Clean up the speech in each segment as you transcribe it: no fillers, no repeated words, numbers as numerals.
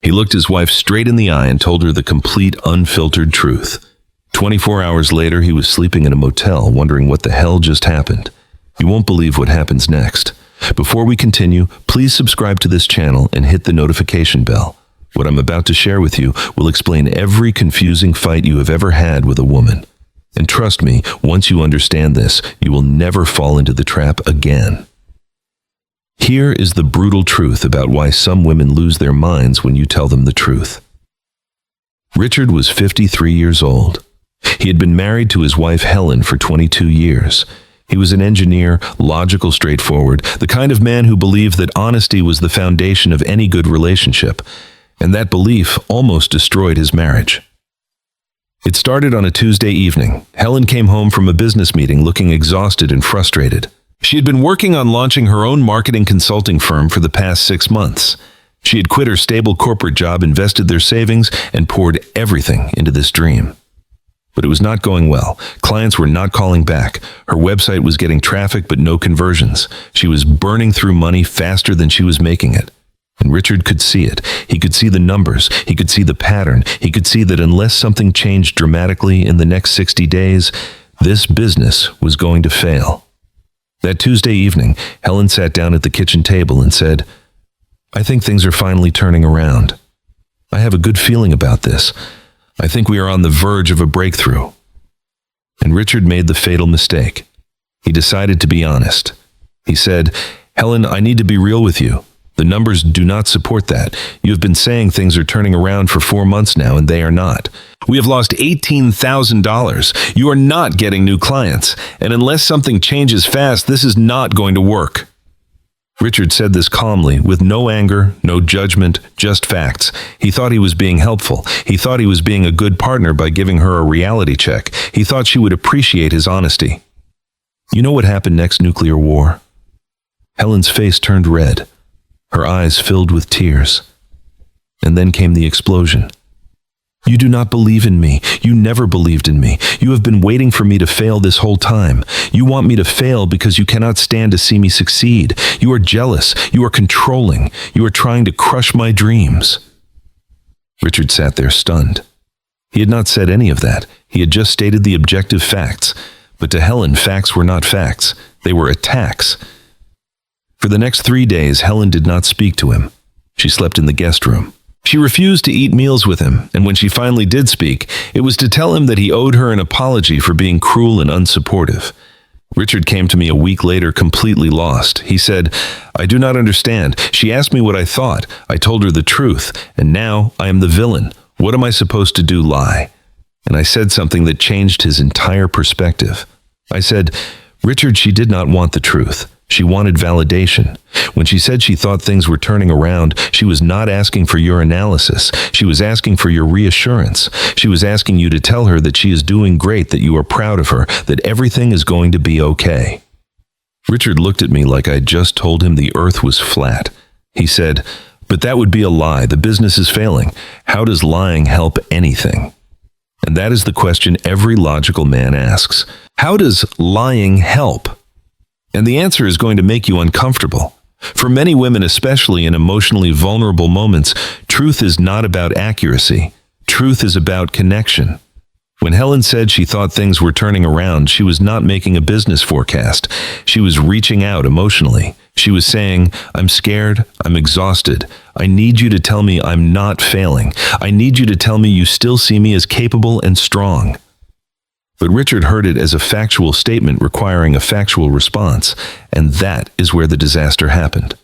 He looked his wife straight in the eye and told her the complete, unfiltered truth. 24 hours later, he was sleeping in a motel, wondering what the hell just happened. You won't believe what happens next. Before we continue, please subscribe to this channel and hit the notification bell. What I'm about to share with you will explain every confusing fight you have ever had with a woman. And trust me, once you understand this, you will never fall into the trap again. Here is the brutal truth about why some women lose their minds when you tell them the truth. Richard was 53 years old. He had been married to his wife Helen for 22 years. He was an engineer, logical, straightforward, the kind of man who believed that honesty was the foundation of any good relationship, and that belief almost destroyed his marriage. It started on a Tuesday evening. Helen came home from a business meeting looking exhausted and frustrated. She had been working on launching her own marketing consulting firm for the past 6 months. She had quit her stable corporate job, invested their savings, and poured everything into this dream. But it was not going well. Clients were not calling back. Her website was getting traffic but no conversions. She was burning through money faster than she was making it. And Richard could see it. He could see the numbers. He could see the pattern. He could see that unless something changed dramatically in the next 60 days, this business was going to fail. That Tuesday evening, Helen sat down at the kitchen table and said, "I think things are finally turning around. I have a good feeling about this. I think we are on the verge of a breakthrough." And Richard made the fatal mistake. He decided to be honest. He said, "Helen, I need to be real with you. The numbers do not support that. You have been saying things are turning around for 4 months now, and they are not. We have lost $18,000. You are not getting new clients. And unless something changes fast, this is not going to work." Richard said this calmly, with no anger, no judgment, just facts. He thought he was being helpful. He thought he was being a good partner by giving her a reality check. He thought she would appreciate his honesty. You know what happened next nuclear war? Helen's face turned red. Her eyes filled with tears. And then came the explosion. "You do not believe in me. You never believed in me. You have been waiting for me to fail this whole time. You want me to fail because you cannot stand to see me succeed. You are jealous. You are controlling. You are trying to crush my dreams." Richard sat there stunned. He had not said any of that. He had just stated the objective facts. But to Helen, facts were not facts. They were attacks. For the next 3 days, Helen did not speak to him. She slept in the guest room. She refused to eat meals with him, and when she finally did speak, it was to tell him that he owed her an apology for being cruel and unsupportive. Richard came to me a week later completely lost. He said, "I do not understand. She asked me what I thought. I told her the truth, and now I am the villain. What am I supposed to do, lie?" And I said something that changed his entire perspective. I said, "Richard, she did not want the truth. She wanted validation. When she said she thought things were turning around, she was not asking for your analysis. She was asking for your reassurance. She was asking you to tell her that she is doing great, that you are proud of her, that everything is going to be okay." Richard looked at me like I just told him the earth was flat. He said, "But that would be a lie. The business is failing. How does lying help anything?" And that is the question every logical man asks. How does lying help? And the answer is going to make you uncomfortable. For many women, especially in emotionally vulnerable moments, truth is not about accuracy. Truth is about connection. When Helen said she thought things were turning around, she was not making a business forecast. She was reaching out emotionally. She was saying, "I'm scared. I'm exhausted. I need you to tell me I'm not failing. I need you to tell me you still see me as capable and strong." But Richard heard it as a factual statement requiring a factual response, and that is where the disaster happened.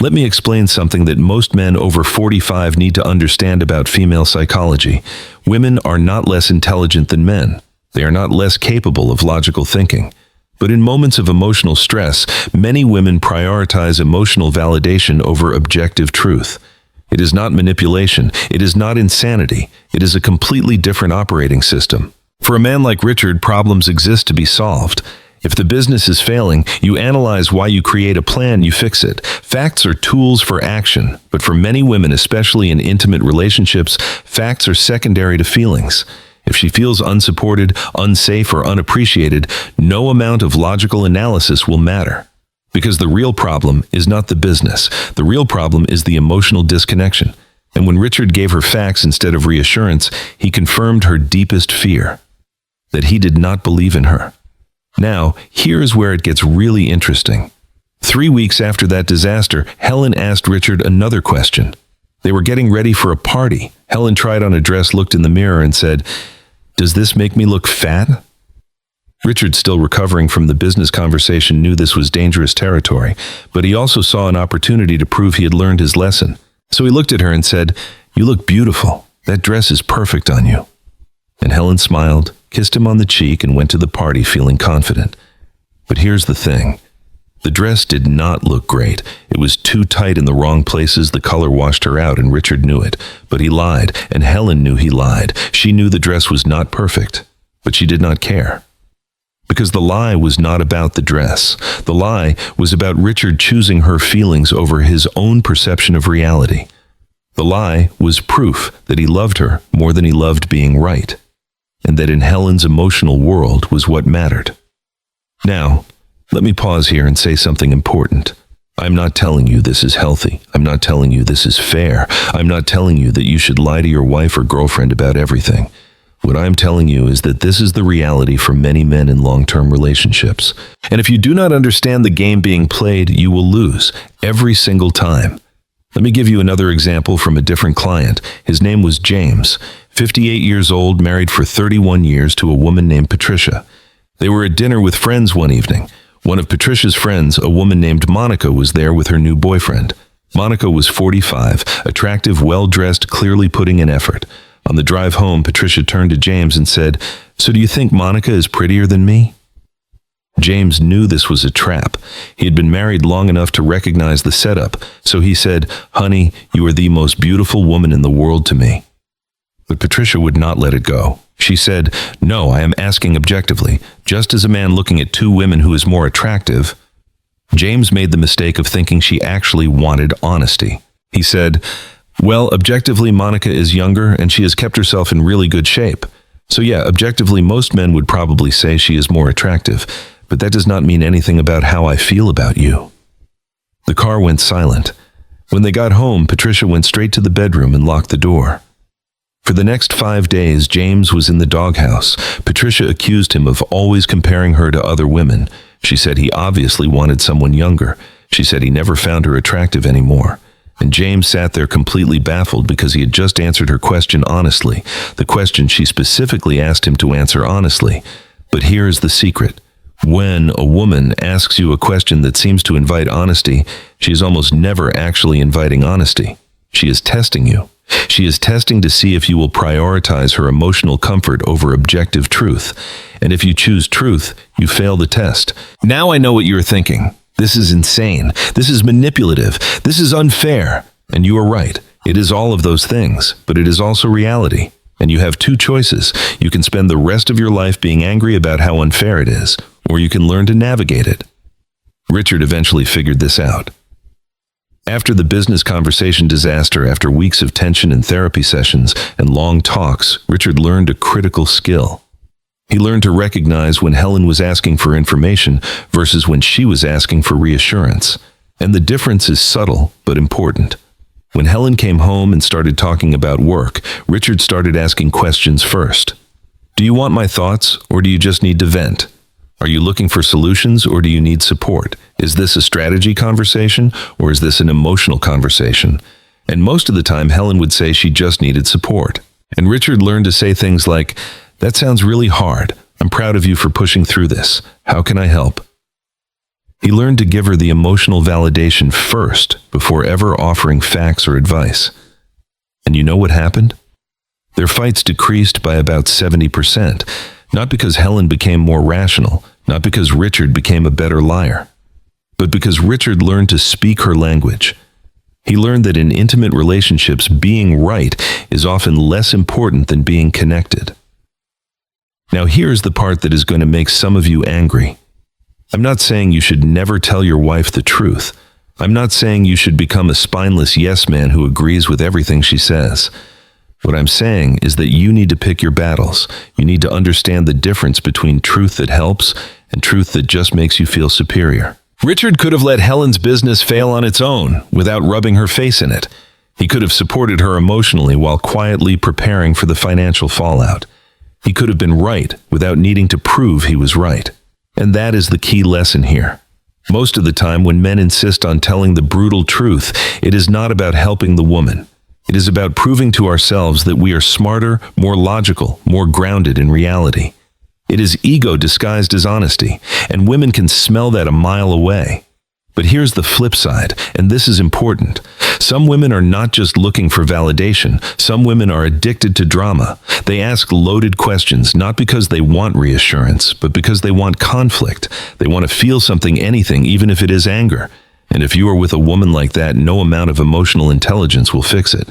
Let me explain something that most men over 45 need to understand about female psychology. Women are not less intelligent than men. They are not less capable of logical thinking. But in moments of emotional stress, many women prioritize emotional validation over objective truth. It is not manipulation. It is not insanity. It is a completely different operating system. For a man like Richard, problems exist to be solved. If the business is failing, you analyze why, you create a plan, you fix it. Facts are tools for action, but for many women, especially in intimate relationships, facts are secondary to feelings. If she feels unsupported, unsafe, or unappreciated, no amount of logical analysis will matter. Because the real problem is not the business. The real problem is the emotional disconnection. And when Richard gave her facts instead of reassurance, he confirmed her deepest fear, that he did not believe in her. Now, here's where it gets really interesting. 3 weeks after that disaster, Helen asked Richard another question. They were getting ready for a party. Helen tried on a dress, looked in the mirror, and said, "Does this make me look fat?" Richard, still recovering from the business conversation, knew this was dangerous territory, but he also saw an opportunity to prove he had learned his lesson. So he looked at her and said, "You look beautiful. That dress is perfect on you." And Helen smiled, kissed him on the cheek, and went to the party feeling confident. But here's the thing. The dress did not look great. It was too tight in the wrong places. The color washed her out, and Richard knew it. But he lied, and Helen knew he lied. She knew the dress was not perfect, but she did not care. Because the lie was not about the dress. The lie was about Richard choosing her feelings over his own perception of reality. The lie was proof that he loved her more than he loved being right, and that in Helen's emotional world was what mattered. Now, let me pause here and say something important. I'm not telling you this is healthy. I'm not telling you this is fair. I'm not telling you that you should lie to your wife or girlfriend about everything. What I'm telling you is that this is the reality for many men in long-term relationships. And if you do not understand the game being played, you will lose every single time. Let me give you another example from a different client. His name was James, 58 years old, married for 31 years to a woman named Patricia. They were at dinner with friends one evening. One of Patricia's friends, a woman named Monica, was there with her new boyfriend. Monica was 45, attractive, well-dressed, clearly putting in effort. On the drive home, Patricia turned to James and said, "So do you think Monica is prettier than me?" James knew this was a trap. He had been married long enough to recognize the setup, so he said, "Honey, you are the most beautiful woman in the world to me." But Patricia would not let it go. She said, "No, I am asking objectively, just as a man looking at two women who is more attractive." James made the mistake of thinking she actually wanted honesty. He said, "Well, objectively, Monica is younger and she has kept herself in really good shape. So yeah, objectively, most men would probably say she is more attractive, but that does not mean anything about how I feel about you." The car went silent. When they got home, Patricia went straight to the bedroom and locked the door. For the next 5 days, James was in the doghouse. Patricia accused him of always comparing her to other women. She said he obviously wanted someone younger. She said he never found her attractive anymore. And James sat there completely baffled because he had just answered her question honestly, the question she specifically asked him to answer honestly. But here is the secret. When a woman asks you a question that seems to invite honesty, she is almost never actually inviting honesty. She is testing you. She is testing to see if you will prioritize her emotional comfort over objective truth. And if you choose truth, you fail the test. Now I know what you're thinking. This is insane. This is manipulative. This is unfair. And you are right. It is all of those things, but it is also reality. And you have two choices. You can spend the rest of your life being angry about how unfair it is, or you can learn to navigate it. Richard eventually figured this out. After the business conversation disaster, after weeks of tension and therapy sessions and long talks, Richard learned a critical skill. He learned to recognize when Helen was asking for information versus when she was asking for reassurance. And the difference is subtle but important. When Helen came home and started talking about work, Richard started asking questions first. Do you want my thoughts, or do you just need to vent? Are you looking for solutions, or do you need support? Is this a strategy conversation, or is this an emotional conversation? And most of the time, Helen would say she just needed support. And Richard learned to say things like, "That sounds really hard. I'm proud of you for pushing through this. How can I help?" He learned to give her the emotional validation first before ever offering facts or advice. And you know what happened? Their fights decreased by about 70%, not because Helen became more rational, not because Richard became a better liar, but because Richard learned to speak her language. He learned that in intimate relationships, being right is often less important than being connected. Now here's the part that is going to make some of you angry. I'm not saying you should never tell your wife the truth. I'm not saying you should become a spineless yes man who agrees with everything she says. What I'm saying is that you need to pick your battles. You need to understand the difference between truth that helps and truth that just makes you feel superior. Richard could have let Helen's business fail on its own without rubbing her face in it. He could have supported her emotionally while quietly preparing for the financial fallout. He could have been right without needing to prove he was right. And that is the key lesson here. Most of the time when men insist on telling the brutal truth, it is not about helping the woman. It is about proving to ourselves that we are smarter, more logical, more grounded in reality. It is ego disguised as honesty, and women can smell that a mile away. But here's the flip side, and this is important. Some women are not just looking for validation. Some women are addicted to drama. They ask loaded questions, not because they want reassurance, but because they want conflict. They want to feel something, anything, even if it is anger. And if you are with a woman like that, no amount of emotional intelligence will fix it.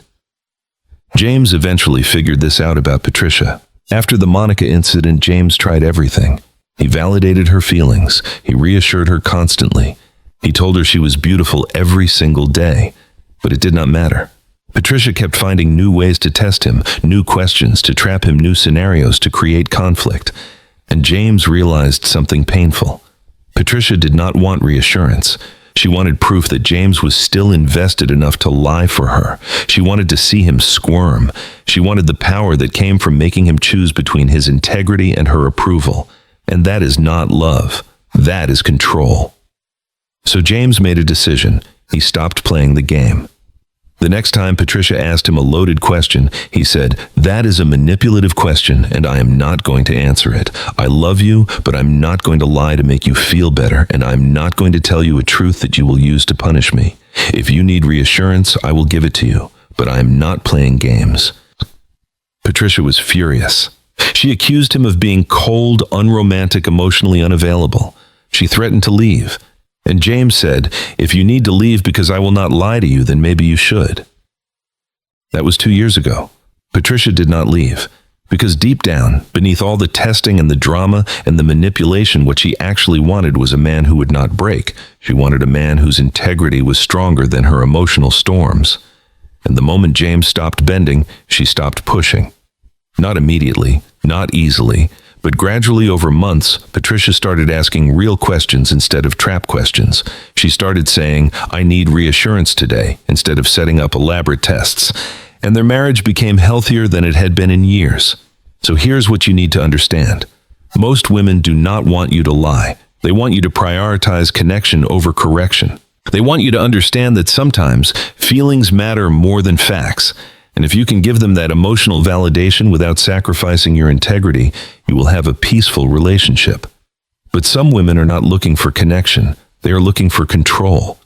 James eventually figured this out about Patricia. After the Monica incident, James tried everything. He validated her feelings. He reassured her constantly. He told her she was beautiful every single day, but it did not matter. Patricia kept finding new ways to test him, new questions to trap him, new scenarios to create conflict. And James realized something painful. Patricia did not want reassurance. She wanted proof that James was still invested enough to lie for her. She wanted to see him squirm. She wanted the power that came from making him choose between his integrity and her approval. And that is not love. That is control. So James made a decision. He stopped playing the game. The next time Patricia asked him a loaded question, he said, "That is a manipulative question, and I am not going to answer it. I love you, but I'm not going to lie to make you feel better, and I'm not going to tell you a truth that you will use to punish me. If you need reassurance, I will give it to you, but I am not playing games." Patricia was furious. She accused him of being cold, unromantic, emotionally unavailable. She threatened to leave. And James said, "If you need to leave because I will not lie to you, then maybe you should." That was 2 years ago. Patricia did not leave, because deep down, beneath all the testing and the drama and the manipulation, what she actually wanted was a man who would not break. She wanted a man whose integrity was stronger than her emotional storms. And the moment James stopped bending, she stopped pushing. Not immediately, not easily, but gradually over months, Patricia started asking real questions instead of trap questions. She started saying, "I need reassurance today," instead of setting up elaborate tests. And their marriage became healthier than it had been in years. So here's what you need to understand. Most women do not want you to lie. They want you to prioritize connection over correction. They want you to understand that sometimes feelings matter more than facts. And if you can give them that emotional validation without sacrificing your integrity, you will have a peaceful relationship. But some women are not looking for connection. They are looking for control.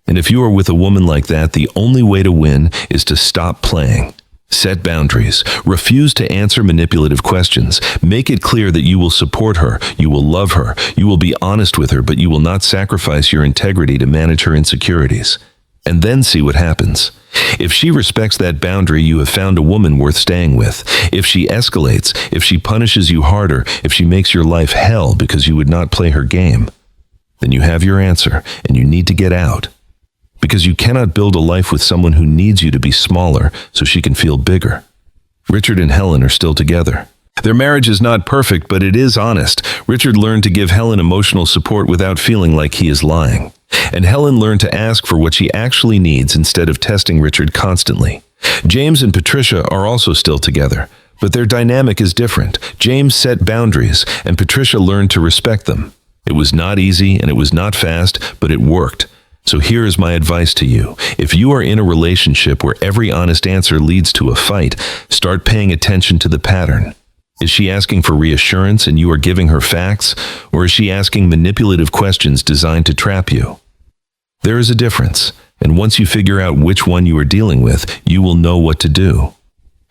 And if you are with a woman like that, the only way to win is to stop playing. Set boundaries. Refuse to answer manipulative questions. Make it clear that you will support her, you will love her, you will be honest with her, but you will not sacrifice your integrity to manage her insecurities. And then see what happens. If she respects that boundary, you have found a woman worth staying with. If she escalates, if she punishes you harder, if she makes your life hell because you would not play her game, then you have your answer, and you need to get out. Because you cannot build a life with someone who needs you to be smaller so she can feel bigger. Richard and Helen are still together. Their marriage is not perfect, but it is honest. Richard learned to give Helen emotional support without feeling like he is lying. And Helen learned to ask for what she actually needs instead of testing Richard constantly. James and Patricia are also still together, but their dynamic is different. James set boundaries, and Patricia learned to respect them. It was not easy, and it was not fast, but it worked. So here is my advice to you. If you are in a relationship where every honest answer leads to a fight, start paying attention to the pattern. Is she asking for reassurance and you are giving her facts, or is she asking manipulative questions designed to trap you? There is a difference, and once you figure out which one you are dealing with, you will know what to do.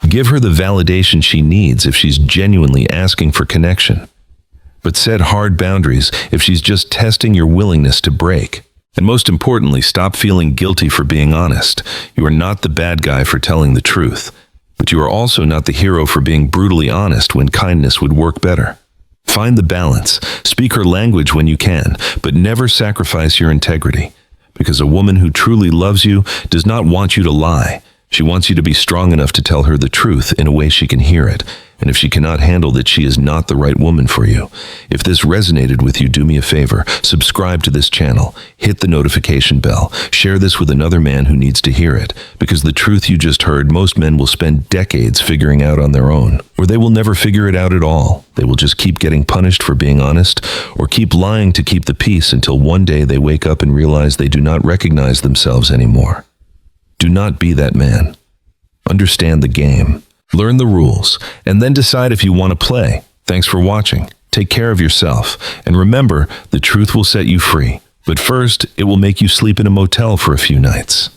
Give her the validation she needs if she's genuinely asking for connection. But set hard boundaries if she's just testing your willingness to break. And most importantly, stop feeling guilty for being honest. You are not the bad guy for telling the truth, but you are also not the hero for being brutally honest when kindness would work better. Find the balance. Speak her language when you can, but never sacrifice your integrity. Because a woman who truly loves you does not want you to lie. She wants you to be strong enough to tell her the truth in a way she can hear it. And if she cannot handle that she is not the right woman for you, if this resonated with you, do me a favor, subscribe to this channel, hit the notification bell, share this with another man who needs to hear it, because the truth you just heard, most men will spend decades figuring out on their own, or they will never figure it out at all. They will just keep getting punished for being honest, or keep lying to keep the peace until one day they wake up and realize they do not recognize themselves anymore. Do not be that man. Understand the game. Learn the rules, and then decide if you want to play. Thanks for watching. Take care of yourself, and remember, the truth will set you free. But first, it will make you sleep in a motel for a few nights.